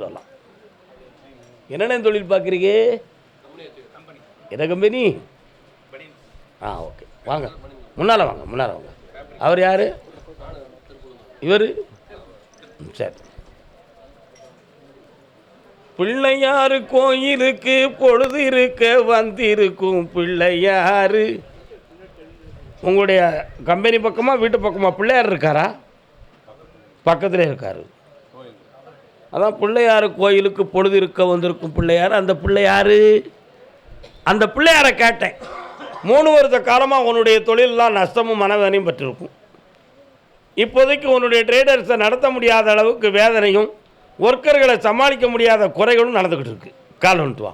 சொல்லலாம். என்னென்ன தொழில் பார்க்குறீங்க? என்ன கம்பெனி? ஓகே, வாங்க முன்னால் வாங்க, முன்னால் வாங்க. அவர் யார்? இவர் சரி. பிள்ளையாரு கோயிலுக்கு பொழுது இருக்க வந்திருக்கும் பிள்ளையாரு. உங்களுடைய கம்பெனி பக்கமாக வீட்டு பக்கமாக பிள்ளையார் இருக்காரா? பக்கத்தில் இருக்கார். அதான் பிள்ளையார் கோயிலுக்கு பொழுது இருக்க வந்திருக்கும் பிள்ளையார். அந்த பிள்ளையார், அந்த பிள்ளையாரை கேட்டேன். 3 வருஷ காலமாக உன்னுடைய தொழிலெலாம் நஷ்டமும் மனவேதனையும் பெற்றிருக்கும். இப்போதைக்கு உன்னுடைய ட்ரேடர்ஸை நடத்த முடியாத அளவுக்கு வேதனையும், ஒர்க்கர்களை சமாளிக்க முடியாத குறைகளும் நடந்துக்கிட்டு இருக்கு. கால் வந்துட்டு வா.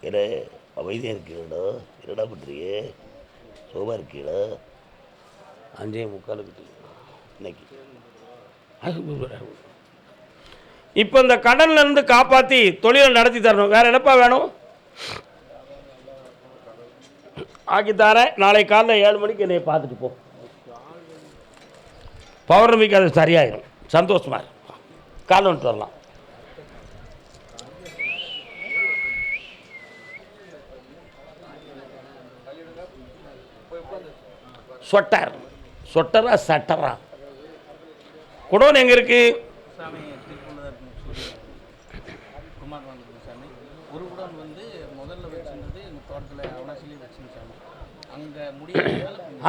என்ன அமைதியாக இருக்கீங்களோ? என்னடா பண்ணுறீங்க? சோபாக இருக்கீங்களா? 5:45 இன்னைக்கு. இப்போ இந்த கடன்லேருந்து காப்பாற்றி தொழிலை நடத்தி தரணும். வேறு என்னப்பா வேணும்? ஆக்கி தரேன். நாளை காலையில் 7 மணிக்கு என்னை பார்த்துட்டு போ. பௌர்ணமிக்கு அது சரியாயிடும். சந்தோஷமாக இருக்கும். காலை வந்துட்டு வரலாம். சொட்டரா சட்டரா? குடோன் எங்கே இருக்கு?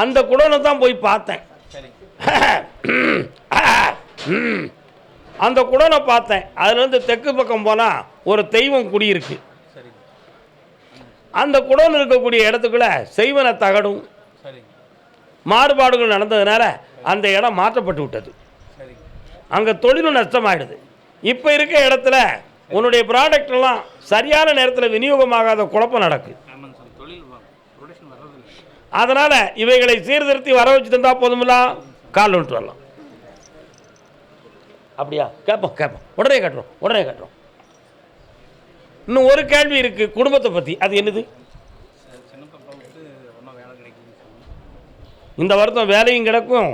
அந்த குடோனை தான் போய் பார்த்தேன். அந்த குடோனை பார்த்தேன். அதுலேருந்து தெற்கு பக்கம் போனால் ஒரு தெய்வம் குடியிருக்கு. அந்த குடோன் இருக்கக்கூடிய இடத்துக்குள்ள செய்வன தகடும் மாறுபாடுகள் நடந்ததுனால அந்த இடம் மாற்றப்பட்டு விட்டது. அங்கே தொழிலும் நஷ்டமாயிடுது. இப்போ இருக்க இடத்துல உன்னுடைய ப்ராடக்ட் எல்லாம் சரியான நேரத்தில் விநியோகமாகாத குழப்பம் நடக்கு. அதனால் இவைகளை சீர்திருத்தி வர வச்சு தந்தா போதுமில்ல. கால் வந்துட்டு வரலாம். அப்படியா? கேட்போம். உடனே கட்டுறோம். இன்னும் ஒரு கேள்வி இருக்குது குடும்பத்தை பற்றி. அது என்னது? இந்த வருத்தம் வேலையும் கிடக்கும்,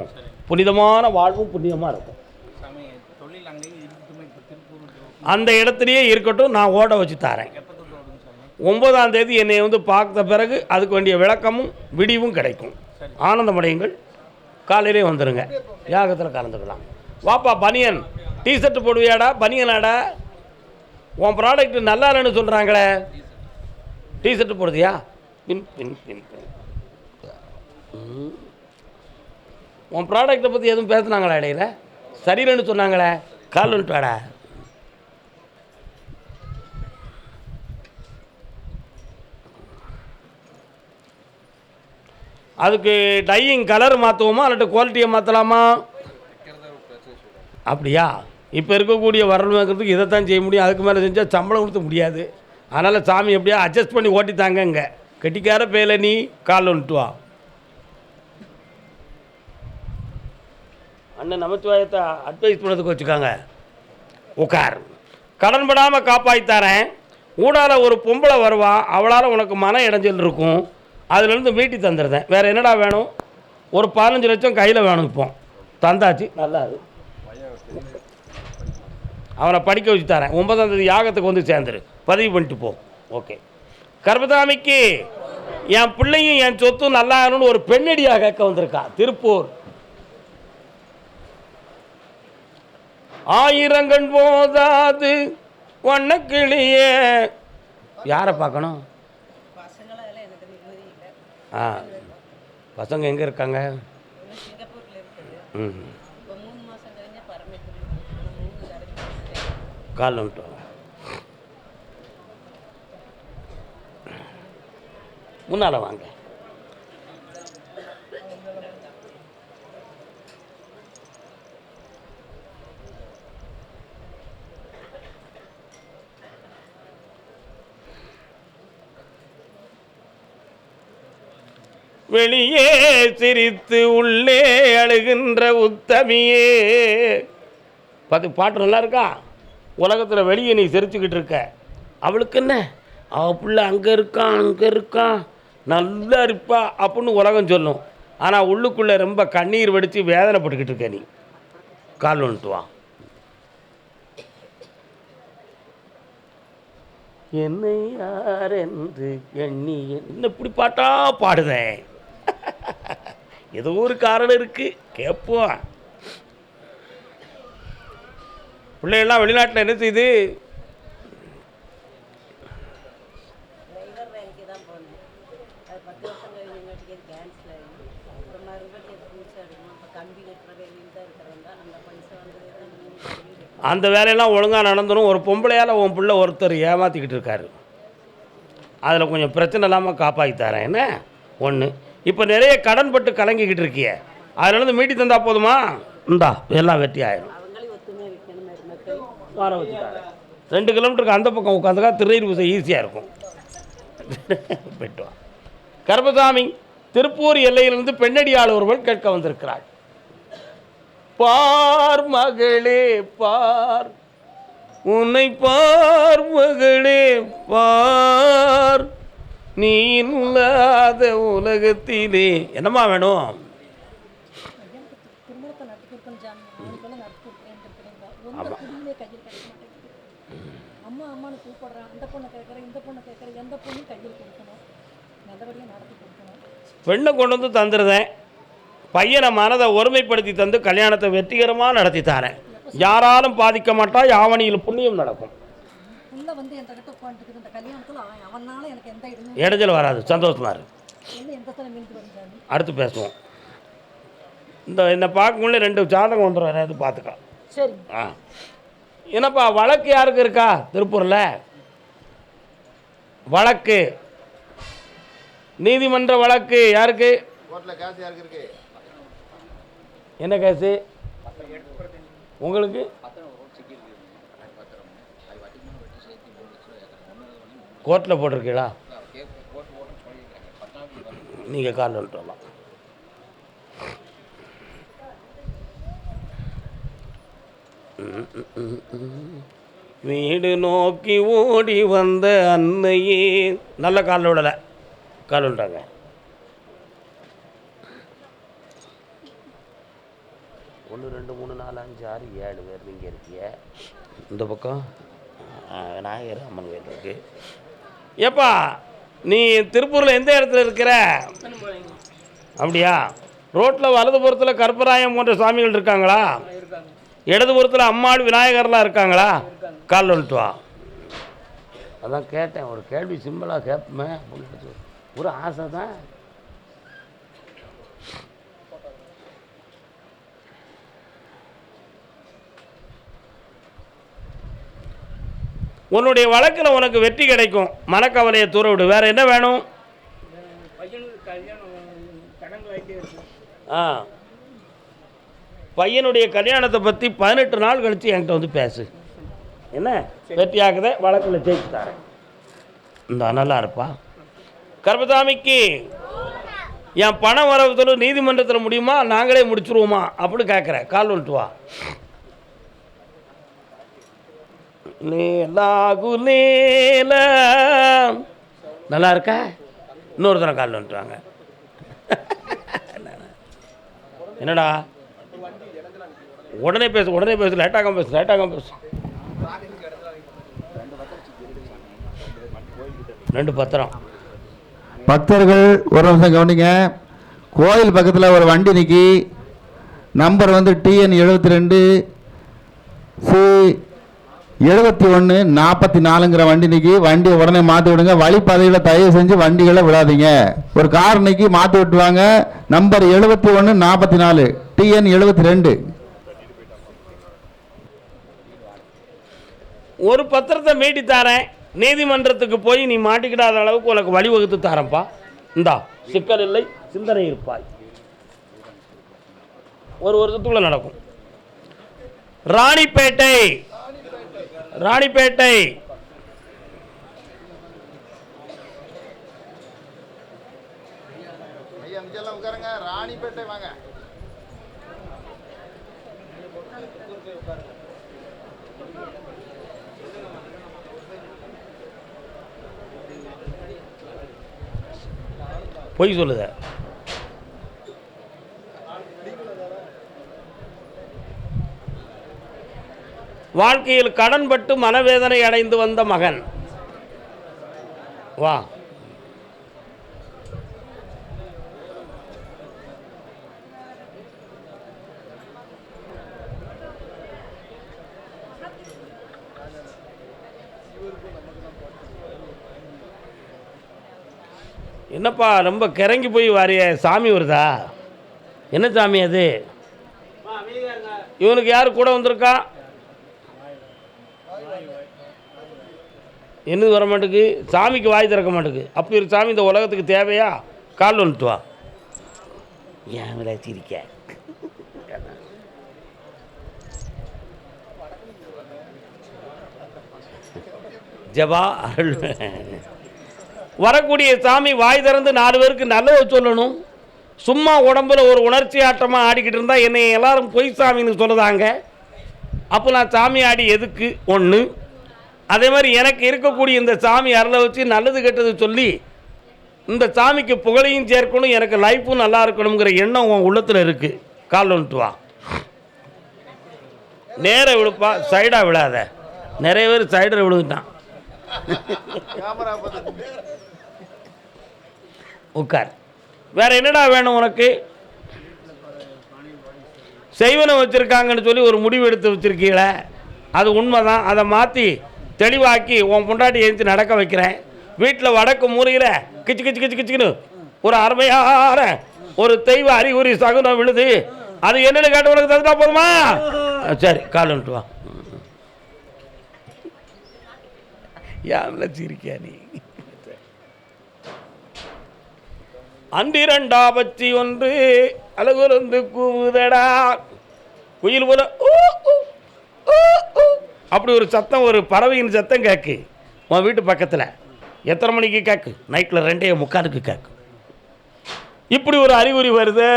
புனிதமான வாழ்வும் புண்ணியமாக இருக்கும். அந்த இடத்துலையே இருக்கட்டும், நான் ஓட வச்சு தரேன். 9ஆம் தேதி என்னை பார்த்த பிறகு அதுக்கு வேண்டிய விளக்கமும் விடிவும் கிடைக்கும். ஆனந்தமடையுங்கள். காலையிலே வந்துடுங்க. யாகத்தில் கலந்துக்கலாம். வாப்பா. பனியன் டிஷர்ட் போடுவியாடா? பனியனாடா? உன் ப்ராடக்ட் நல்லா இல்லைன்னு சொல்கிறாங்களே, டிஷர்ட் போடுதியா? பின் பின் பின் பின். உன் ப்ராடக்டை பற்றி எதுவும் பேசுனாங்களா? இடையில சரியில்லைன்னு சொன்னாங்களே. கால் வந்துட்டு வாடா. அதுக்கு டையிங் கலர் மாற்றுவோமா இல்லாட்டி குவாலிட்டியை மாற்றலாமா? அப்படியா? இப்போ இருக்கக்கூடிய வரல் வைக்கிறதுக்கு இதைத்தான் செய்ய முடியும். அதுக்கு மேலே செஞ்சால் சம்பளம் கொடுத்த முடியாது. அதனால் சாமி எப்படியா அட்ஜஸ்ட் பண்ணி ஓட்டித்தாங்க. இங்கே கெட்டிக்கார பேல நீ. கால் வந்துட்டு வா. அண்ணன் நமச்சிவாயத்தை அட்வைஸ் பண்ணதுக்கு வச்சுக்காங்க. உட்கார். கடன் படாமல் காப்பாற்றித்தரேன். ஊடால ஒரு பொம்பளை வருவா, அவளால் உனக்கு மன இடைஞ்சல் இருக்கும். அதுலேருந்து மீட்டி தந்துடுறேன். வேறு என்னடா வேணும்? ஒரு 15 லட்சம் கையில் வேணும். இப்போ தந்தாச்சு. நல்லா அது. அவனை படிக்க வச்சு தரேன். 9ஆம் தேதி யாகத்துக்கு வந்து சேர்ந்துரு. பதிவு பண்ணிட்டு போ. ஓகே. கர்மசாமிக்கு என் பிள்ளையும் என் சொத்தும் நல்லா ஆகணும்னு ஒரு பெண்ணடியாக கேட்க வந்திருக்கா. திருப்பூர். 1000 கண் போதாது வண்ணக்கிளியே. யாரை பார்க்கணும்? பசங்க எங்கே இருக்காங்க? கால் வந்துட்டோம். முன்னால் வாங்க. வெளியே சிரித்து உள்ளே அழுகின்ற உத்தமியே. பாட்டு நல்லா இருக்கா? உலகத்தில் வெளியே நீ சிரிச்சுக்கிட்டு இருக்க. அவளுக்கு என்ன? அவள் பிள்ளை அங்கே இருக்கான் நல்லா இருப்பா அப்படின்னு உலகம் சொல்லும். ஆனால் உள்ளுக்குள்ளே ரொம்ப கண்ணீர் வடித்து வேதனைப்பட்டுக்கிட்டு இருக்க நீ. கால் வந்துட்டு வா. என்னை யார் என்று எண்ணி என்ன இப்படி பாட்டா பாடுதேன். ஏதோ ஒரு காரணம் இருக்கு, கேட்போம். பிள்ளைகள்லாம் வெளிநாட்டில் என்ன செய்யுது? அந்த வேலையெல்லாம் ஒழுங்காக நடந்துடும். ஒரு பொம்பளையால் உன் பிள்ளை ஒருத்தர் ஏமாற்றிக்கிட்டு இருக்காரு. அதில் கொஞ்சம் பிரச்சனை இல்லாமல் காப்பாற்றி தரேன். என்ன ஒன்று, இப்போ நிறைய கடன் பட்டு கலங்கிக்கிட்டு இருக்கிய, அதுலேருந்து மீட்டி தந்தா போதுமா? இந்தா எல்லாம் வெட்டி ஆயிடும். கார வச்சு தரேன். 2 கிலோமீட்டருக்கு அந்த பக்கம் உட்காந்துக்கா திருநீர் பூசை ஈஸியாக இருக்கும். பெட்டுவா. கருப்பசாமி திருப்பூர் எல்லையிலிருந்து பெண்ணடியாள் ஒருவள் கேட்க வந்திருக்கிறாள். பார் மகளே பார், உன்னை பார் மகளே பார், நீ இல்லாத உலகத்திலே. என்னம்மா வேணும்? பெண்ணை கொண்டு வந்து தந்துருந்தேன். பையனை மனதை ஒருமைப்படுத்தி தந்து கல்யாணத்தை வெற்றிகரமாக நடத்தி தரேன். யாராலும் பாதிக்க மாட்டா, யாவனியில் புண்ணியம் நடக்கும். இடைஞ்சல் வராது, சந்தோஷமா இருக்கு. அடுத்து பேசுவோம். இந்த பார்க்கக்குள்ளே 2 ஜாதகம் வந்துடும், அது பார்த்துக்கா. சரி. என்னப்பா வழக்கு யாருக்கு இருக்கா திருப்பூரில்? வழக்கு நீதிமன்ற வழக்கு யாருக்கு? என்ன கேஸு உங்களுக்கு? கோர்ட்டில் போட்டிருக்கீங்களா? நீங்கள் கால் வந்துட்டு வரலாம். வீடு நோக்கி ஓடி வந்த அன்னையே. நல்ல காலில் விடலை, கால் விட்டாங்க. ஒன்று 2 3 4 5 6 7 பேர் நீங்கள் இருக்கிய. இந்த பக்கம் விநாயகர் அம்மன் கோயில் இருக்கு. ஏப்பா நீ திருப்பூரில் எந்த இடத்துல இருக்கிற? அப்படியா? ரோட்டில் வலதுபுறத்தில் கருப்பராயம் போன்ற சாமிகள் இருக்காங்களா? இடதுபுறத்தில் அம்மாள் விநாயகர்லாம் இருக்காங்களா? கால் வந்துட்டு வா. அதான் கேட்டேன், ஒரு கேள்வி சிம்பிளாக கேட்போமே அப்படின்னு ஒரு ஆசை தான். உன்னுடைய வழக்கில் உனக்கு வெற்றி கிடைக்கும். மனக்கவலையை தூர விடு. வேறு என்ன வேணும்? பையனுடைய கல்யாணத்தை பற்றி 18 நாள் கழித்து என்கிட்ட வந்து பேசு. என்ன வெற்றியாக்குத வழக்கில் ஜெயிச்சு தரேன். இந்த நல்லா இருப்பா. கருப்பசாமிக்கு என் பணம் வரவுல நீதிமன்றத்தில் முடியுமா, நாங்களே முடிச்சுருவோமா அப்படி கேட்குறேன். கால் வந்துட்டு வா. நல்லா இருக்கா? இன்னொரு தரம் கால் வந்துட்டுவாங்க. என்னடா உடனே பேசு, உடனே பேசு, லேட்டாக பேசு, லேட்டாக பேசு. 2 பத்திரம். பக்தர்கள் ஒரு நிமிஷம் கவனிங்க. கோயில் பக்கத்தில் ஒரு வண்டி நிற்கி, நம்பர் வந்து TN 72 C 71 44ங்கிற வண்டி நிற்கி. வண்டியை உடனே மாற்றி விடுங்க. வழிப்பாதையில் தயவு செஞ்சு வண்டிகளை விடாதீங்க. ஒரு கார் நிற்கி மாற்றி விட்டுவாங்க. Number 71 44 TN 72. ஒரு பத்திரத்தை மீட்டி தரேன். நீதிமன்றத்துக்கு போய் நீ மாட்டிக்கிடாத அளவுக்கு உனக்கு வழிவகுத்து தரேன்ப்பா. இந்தா சிக்கல் இல்லை, சிந்தனை இருப்பாய். ஒரு வருஷத்துக்குள்ள நடக்கும். ராணிப்பேட்டை ராணிப்பேட்டை ராணிப்பேட்டை வாங்க. பொய் சொல்லுத. வாழ்க்கையில் கடன்பட்டு மனவேதனை அடைந்து வந்த மகன். வா. என்னப்பா ரொம்ப கிறங்கி போய் வாரிய சாமி வருதா? என்ன சாமி அது? இவனுக்கு யார் கூட வந்திருக்கா? என்னது வர மாட்டேக்கு? சாமிக்கு வாய் திறக்க மாட்டேக்கு. அப்படி ஒரு சாமி இந்த உலகத்துக்கு தேவையா? கால் வந்துட்டு வா. ஏன் விளையாச்சிருக்க? ஜபா அருள். வரக்கூடிய சாமி வாய் திறந்து 4 பேருக்கு நல்லதை சொல்லணும். சும்மா உடம்புல ஒரு உணர்ச்சி ஆட்டமாக ஆடிக்கிட்டு இருந்தால் என்னை எல்லாரும் பொய் சாமின்னு சொல்லுதாங்க. அப்போ நான் சாமி ஆடி எதுக்கு? ஒன்று. அதே மாதிரி எனக்கு இருக்கக்கூடிய இந்த சாமி அருளை வச்சு நல்லது கெட்டது சொல்லி இந்த சாமிக்கு புகழையும் சேர்க்கணும், எனக்கு லைஃப்பும் நல்லா இருக்கணுங்கிற எண்ணம் உன் உள்ளத்தில் இருக்குது. கால் வந்துட்டு வா. நேர விழுப்பா, சைடாக விழாத. நிறைய பேர் சைடில் விழுந்துட்டான். உட்கார். வேற என்னடா வேணும் உனக்கு? செய்வனை வச்சுருக்காங்கன்னு சொல்லி ஒரு முடிவு எடுத்து வச்சுருக்கீங்களே, அது உண்மைதான். அதை மாற்றி தெளிவாக்கி உன் பொண்டாட்டி எழுந்து நடக்க வைக்கிறேன். வீட்டில் வடக்கு மூலையில் கிச்சு கிச்சு கிச்சு கிச்சுன்னு ஒரு அருமையான ஒரு தெய்வ அறிகுறி சகுனம் விழுது. அது என்னென்னு கேட்ட உனக்கு தந்துட்டா போதுமா? சரி, கால் வந்துட்டு வா. யாருல சிரிக்கா நீ? அன்றிரண்டா பச்சி ஒன்று அழகுருந்து கூவுதடா குயில் போல அப்படி ஒரு சத்தம், ஒரு பறவையின் சத்தம் கேட்கு உன் வீட்டு பக்கத்தில். எத்தனை மணிக்கு கேட்கு? நைட்டில் 2:45 கேட்கு. இப்படி ஒரு அறிகுறி வருது.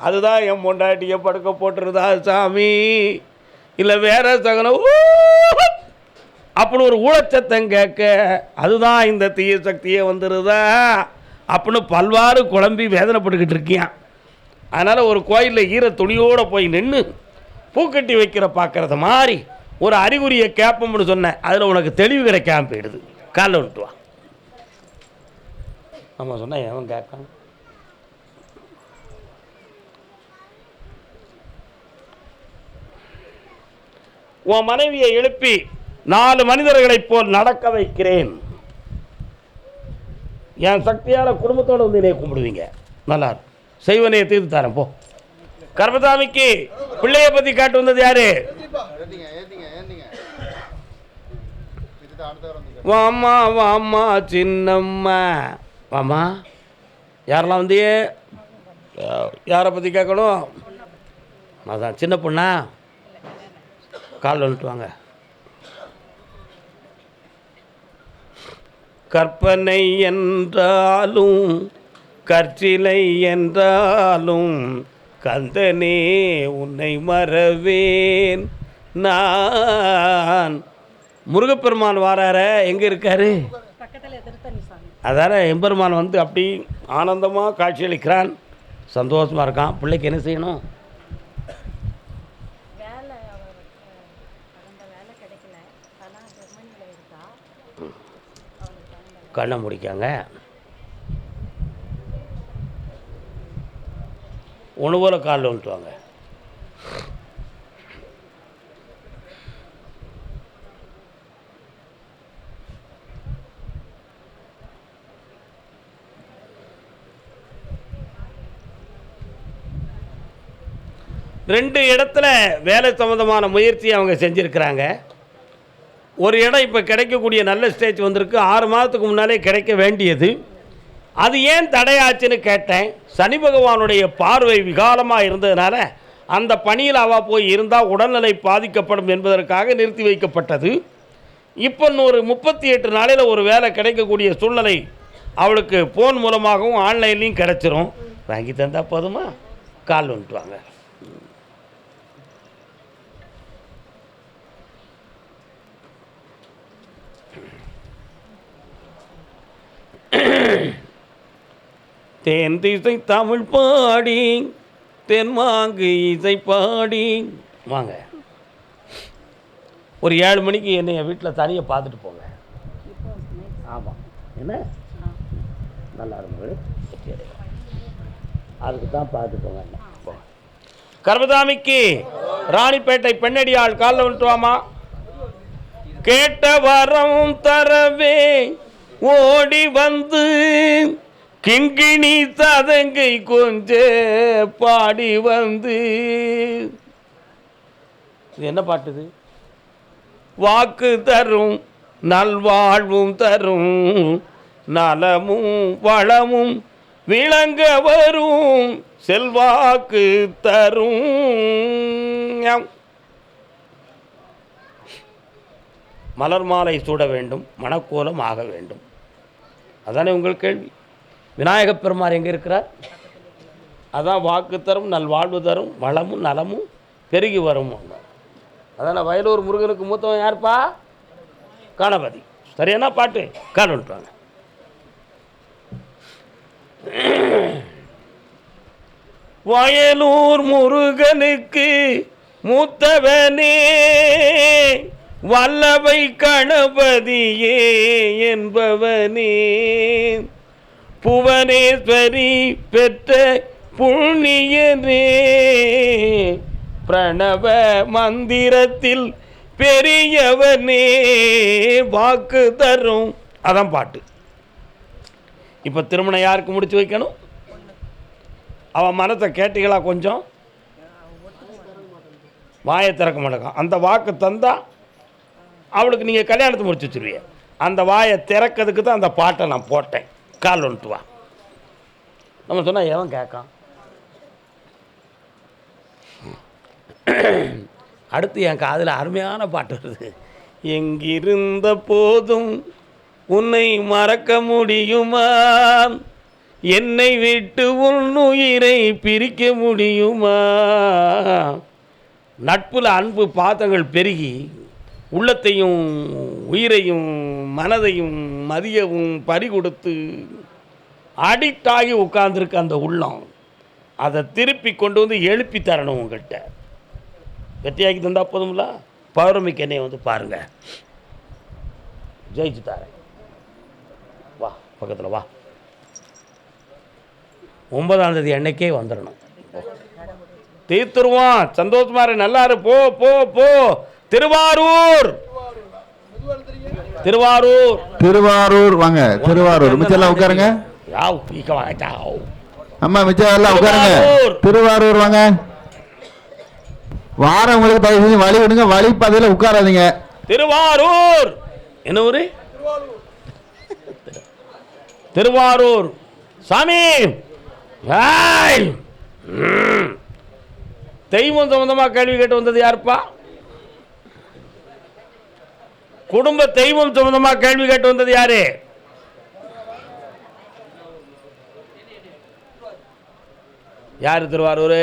அதுதான் என் பொண்டாட்டியை படுக்க போட்டுருதா சாமி, இல்லை வேற சகனம் அப்படின்னு ஒரு ஊழச்சத்தம் கேட்க, அதுதான் இந்த தீய சக்தியே வந்துடுதா அப்படின்னு பல்வாறு குழம்பி வேதனைப்பட்டுக்கிட்டு இருக்கியான். அதனால் ஒரு கோயிலில் ஈர துணியோடு போய் நின்று பூக்கட்டி வைக்கிற பார்க்குறத மாதிரி ஒரு அறிகுறியை கேட்போம்னு சொன்னேன். அதில் உனக்கு தெளிவு கிடைக்காம போயிடுது. காலைல வந்துட்டு வா. நம்ம சொன்னால் எவன் கேட்கான்? உன் மனைவியை எழுப்பி 4 மனிதர்களைப் போல் நடக்க வைக்கிறேன். என் சக்தியால் குடும்பத்தோடு வந்து என்னைய கும்பிடுவீங்க. நல்லா செய்வனையை தீர்த்து தரேன் போ. கர்மசாமிக்கு பிள்ளைய பற்றி காட்டு வந்தது யாரு? வாமா வாமா சின்னம்மா வாமா. யாரெல்லாம் வந்து யாரை பற்றி கேட்கணும்? அதான் சின்ன பொண்ணா. கால் வந்துட்டு வாங்க. கற்பனை என்றாலும் கற்சிலை என்றாலும் கந்தனே உன்னை மறவேன் நான். முருகப்பெருமான் வாரார, எங்கே இருக்காரு? அதான எம்பெருமான் வந்து அப்படி ஆனந்தமாக காட்சியளிக்கிறான், சந்தோஷமாக இருக்கான். பிள்ளைக்கு என்ன செய்யணும்? கண்ணை முடிக்காங்க. ஒன்று போல காலில் வந்துட்டு வாங்க. ரெண்டு இடத்துல வேலை சம்மந்தமான முயற்சி அவங்க செஞ்சுருக்கிறாங்க. ஒரு இடம் இப்போ கிடைக்கக்கூடிய நல்ல ஸ்டேஜ் வந்திருக்கு. 6 மாதத்துக்கு முன்னாலே கிடைக்க வேண்டியது. அது ஏன் தடையாச்சுன்னு கேட்டேன். சனி பகவானுடைய பார்வை விகாலமாக இருந்ததுனால அந்த பணியில் அவள் போய் இருந்தால் உடல்நிலை பாதிக்கப்படும் என்பதற்காக நிறுத்தி வைக்கப்பட்டது. இப்போ ஒரு 38 நாளையில் ஒரு வேலை கிடைக்கக்கூடிய சூழ்நிலை அவளுக்கு ஃபோன் மூலமாகவும் ஆன்லைன்லேயும் கிடச்சிரும். வாங்கி தந்தால் போதுமா? கால் வந்துட்டு வாங்க. தேன் திசை தமிழ் பாடி தென்மாங்கு இசை பாடி வாங்க. ஒரு 7 மணிக்கு என்னை என் வீட்டில் தனியாக பார்த்துட்டு போங்க. ஆமாம், என்ன நல்லா இருக்கும், அதுக்கு தான் பார்த்துட்டு போங்க. என்ன கர்மதாமிக்கு ராணிப்பேட்டை பெண்ணடியாள் காலில் வந்துட்டுவாமா. கேட்ட வரம் தரவே ஓடி வந்து கிங்கிணி ததங்கை கொஞ்ச பாடி வந்து. இது என்ன பாட்டுது? வாக்கு தரும் நல்வாழ்வும் தரும் நலமும் வளமும் விளங்க வரும் செல்வாக்கு தரும். மலர் மாலை சூட வேண்டும், மணக்கோலம் ஆக வேண்டும். அதானே உங்கள் கேள்வி. விநாயகப் பெருமாள் எங்கே இருக்கிறார்? அதான் வாக்கு தரும் நல்வாழ்வு தரும் வளமும் நலமும் பெருகி வரும். அதான வயலூர் முருகனுக்கு மூத்தவன் யாருப்பா? கணபதி. சரியான பாட்டு. கால் வந்துட்டாங்க. வயலூர் முருகனுக்கு மூத்தவனே வல்லவை கணபதியே என்பவனே புவனேஸ்வரி பெற்ற புண்ணியனே பிரணவ மந்திரத்தில் பெரியவனே வாக்கு தரும். அதான் பாட்டு. இப்போ திருமணம் யாருக்கு முடிச்சு வைக்கணும்? அவன் மனத்தை கேட்டீங்களா? கொஞ்சம் வாயை திறக்க மாட்டேங்க. அந்த வாக்கு தந்தா அவளுக்கு நீங்கள் கல்யாணத்தை முடிச்சு வச்சுருவீங்க. அந்த வாயை திறக்கிறதுக்கு தான் அந்த பாட்டை நான் போட்டேன். கால் வந்துட்டு வா. நம்ம சொன்னால் எவன் கேட்கான்? அடுத்து என் காதில் அருமையான பாட்டு வருது. எங்கிருந்த போதும் உன்னை மறக்க முடியுமா? என்னை விட்டு உன் உயிரை பிரிக்க முடியுமா? நட்புல அன்பு பாதங்கள் பெருகி உள்ளத்தையும் உயிரையும் மனதையும் மதியவும் பறி கொடுத்து அடிக்டாகி உட்கார்ந்துருக்கு அந்த உள்ளம். அதை திருப்பி கொண்டு வந்து எழுப்பி தரணும் உங்கள்கிட்ட. வெற்றியாக்கி தந்தா போதும்ல. பௌர்ணமிக்கு என்னை வந்து பாருங்கள், ஜெயிச்சு தாரேன். வா பக்கத்தில் வா. 9ஆம் தேதி அன்னைக்கே வந்துடணும். தீர்த்துருவான். சந்தோஷமா இரு, நல்லா இரு. போ போ போ. திருவாரூர் திருவாரூர் திருவாரூர் வாங்க. திருவாரூர் மிச்சம் எல்லாம் உட்காருங்க. அம்மா மிச்சம் எல்லாம் உட்காருங்க. திருவாரூர் வாங்க. வாரம் உங்களுக்கு தயவு செஞ்சு வழி விடுங்க. வழி பாதையில் உட்காராதீங்க. திருவாரூர் என்ன ஊரு? திருவாரூர் சாமி. தெய்வம் சம்பந்தமாக கேள்வி கேட்டு வந்தது யாருப்பா? குடும்ப தெய்வம் சம்பந்தமாக கேள்வி கேட்டு வந்தது யாரு? யாரு? திருவாரூர்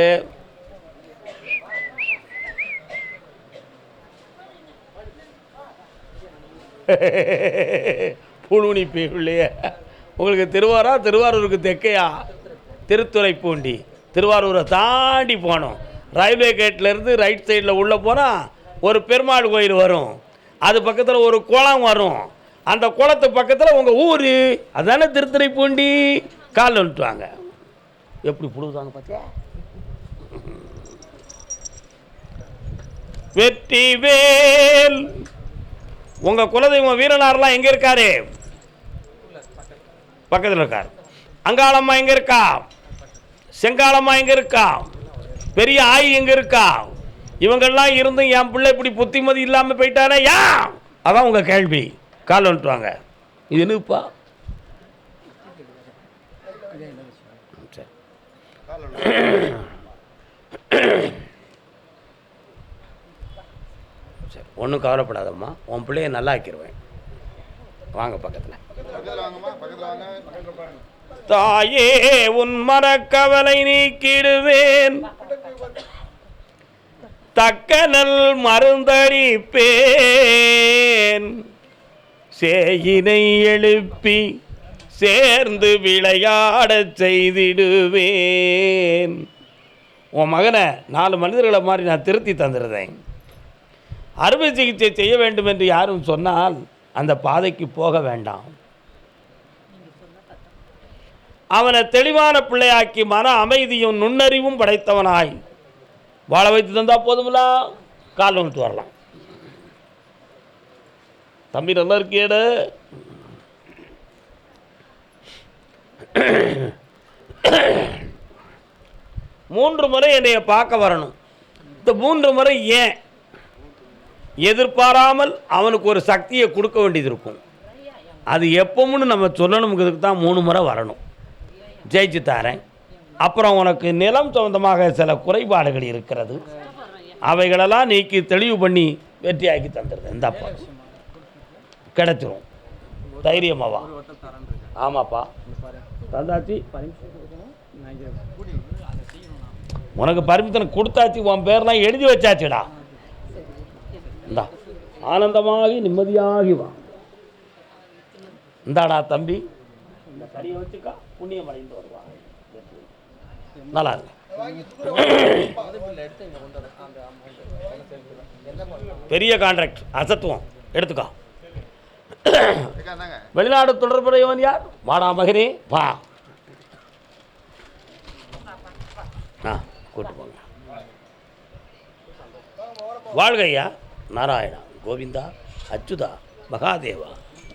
புழுனி பிள்ளையே. உங்களுக்கு திருவாரூருக்கு தெற்கையா? திருத்துறைப்பூண்டி. திருவாரூரை தாண்டி போனோம். ரயில்வே கேட்லேருந்து ரைட் சைடில் உள்ளே போனால் ஒரு பெருமாள் கோயில் வரும். அது பக்கத்தில் ஒரு குளம் வரும். அந்த குளத்து பக்கத்தில் உங்கள் ஊர் அதானே திருத்துறைப்பூண்டி. காலில் விட்டுவாங்க. எப்படி புழுதாங்க பார்த்தியா? வெற்றிவேல். உங்கள் குலதெய்வம் வீரனாரெலாம் எங்கே இருக்காரு? பக்கத்தில் இருக்கார். அங்காளம்மா எங்கே இருக்கா? செங்காலம்மா எங்கே இருக்கா? பெரிய ஆயி எங்கே இருக்கா? இவங்கெல்லாம் இருந்து என் பிள்ளை இப்படி புத்திமதி இல்லாமல் போயிட்டானே யா? அதான் உங்கள் கேள்வி. கால் வந்துட்டுவாங்க. இது என்னப்பா? சரி, ஒன்றும் கவலைப்படாதம்மா. உன் பிள்ளைய நல்லா ஆக்கிடுவேன். வாங்க பக்கத்தில். தாயே உன் மனக்கவலை நீக்கிடுவேன், தக்கனல் மருந்தடிப்பேன், சேயினை எழுப்பி சேர்ந்து விளையாடச் செய்திடுவேன். உன் மகனை 4 மனிதர்களை மாதிரி நான் திருத்தி தந்துடுறேன். அறுவை சிகிச்சை செய்ய வேண்டும் என்று யாரும் சொன்னால் அந்த பாதைக்கு போக வேண்டாம். அவனை தெளிவான பிள்ளையாக்கி மன அமைதியும் நுண்ணறிவும் படைத்தவனாய் வாழ வைத்து தந்தா போதுமில்ல. கால் வந்துட்டு வரலாம். தம்பி நல்லா இருக்கேடு. மூன்று முறை என்னைய பார்க்க வரணும். இந்த 3 முறை ஏன் எதிர்பாராமல் அவனுக்கு ஒரு சக்தியை கொடுக்க வேண்டியது இருக்கும். அது எப்போமுன்னு நம்ம சொல்லணுங்கிறதுக்கு தான் 3 முறை வரணும். ஜெயிச்சு தரேன். அப்புறம் உனக்கு நிலம் சம்பந்தமாக சில குறைபாடுகள் இருக்கிறது, அவைகளெல்லாம் நீக்கி தெளிவு பண்ணி வெற்றியாக்கி தந்துடுது. இந்தாப்பா கிடைச்சிரும். தைரியமாவா? ஆமாப்பா தந்தாச்சு. உனக்கு பர்மிஷன் கொடுத்தாச்சு. உன் பேர்லாம் எழுதி வச்சாச்சுடா. இந்தா ஆனந்தமாகி நிம்மதியாகி வா. இந்தாடா தம்பி, இந்த கறியை வச்சுக்கா, புண்ணியம் அடைந்து வருவா. நல்லா இருக்கு. பெரிய கான்ட்ராக்ட் அசத்துவம் எடுத்துக்கோ. வெளிநாடு தொடர்புடையவன் யார்? வாடா மகனே வா. கூட்டு போங்க. வாழ்க ஐயா. நாராயணா, கோவிந்தா, அச்சுதா, மகாதேவா,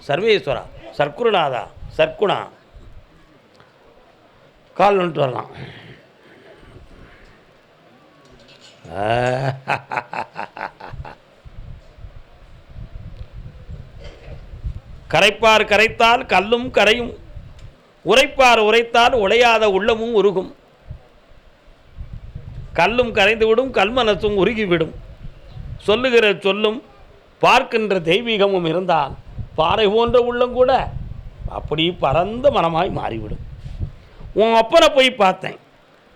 சர்வேஸ்வரா, சர்க்குருநாதா, சர்க்குணா. கால் வந்துட்டு வரலாம். கரைப்பார் கரைத்தால் கல்லும் கரையும், உரைப்பார் உரைத்தால் உடையாத உள்ளமும் உருகும். கல்லும் கரைந்துவிடும், கல்மனசும் உருகிவிடும். சொல்லுகிற சொல்லும் பார்க்கின்ற தெய்வீகமும் இருந்தால் பாறை போன்ற உள்ளம் கூட அப்படி பரந்த மனமாய் மாறிவிடும். உன் அப்பனை போய் பார்த்தேன்.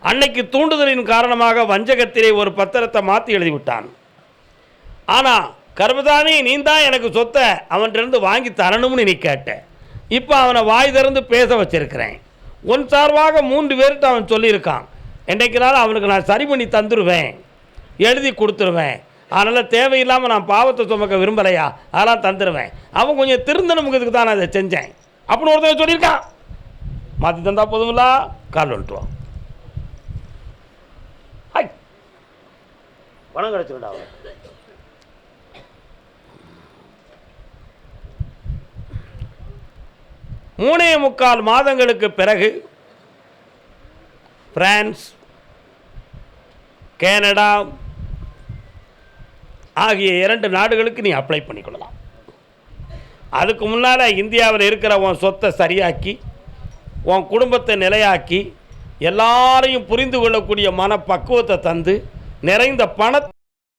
அன்னைக்கு தூண்டுதலின் காரணமாக வஞ்சகத்திலே ஒரு பத்திரத்தை மாற்றி எழுதிவிட்டான். ஆனால் கர்மதானி நீ தான் எனக்கு சொத்தை அவன்கிட்ட வாங்கி தரணும்னு நீ கேட்ட. இப்போ அவனை வாய் திறந்து பேச வச்சிருக்கிறேன். உன் சார்பாக 3 பேர்கிட்ட அவன் சொல்லியிருக்கான். என்றைக்குனாலும் அவனுக்கு நான் சரி பண்ணி தந்துடுவேன், எழுதி கொடுத்துருவேன். அதனால் தேவையில்லாமல் நான் பாவத்தை சுமக்க விரும்பலையா, அதெல்லாம் தந்துடுவேன். அவன் கொஞ்சம் திருந்தணுங்கிறதுக்கு தான் நான் இதை செஞ்சேன் அப்படின்னு ஒருத்தர் சொல்லியிருக்கான். மாற்றி தந்தா போதுங்களா? கால் வந்துட்டுவான். ஹாய் பணம் கிடச்சுடா. அவன் 3.25 மாதங்களுக்கு பிறகு பிரான்ஸ், கனடா ஆகிய 2 நாடுகளுக்கு நீ அப்ளை பண்ணிக்கொள்ளலாம். அதுக்கு முன்னால் இந்தியாவில் இருக்கிற உன் சொத்தை சரியாக்கி, உன் குடும்பத்தை நிலையாக்கி, எல்லாரையும் புரிந்து கொள்ளக்கூடிய மனப்பக்குவத்தை தந்து, நிறைந்த பணத்தை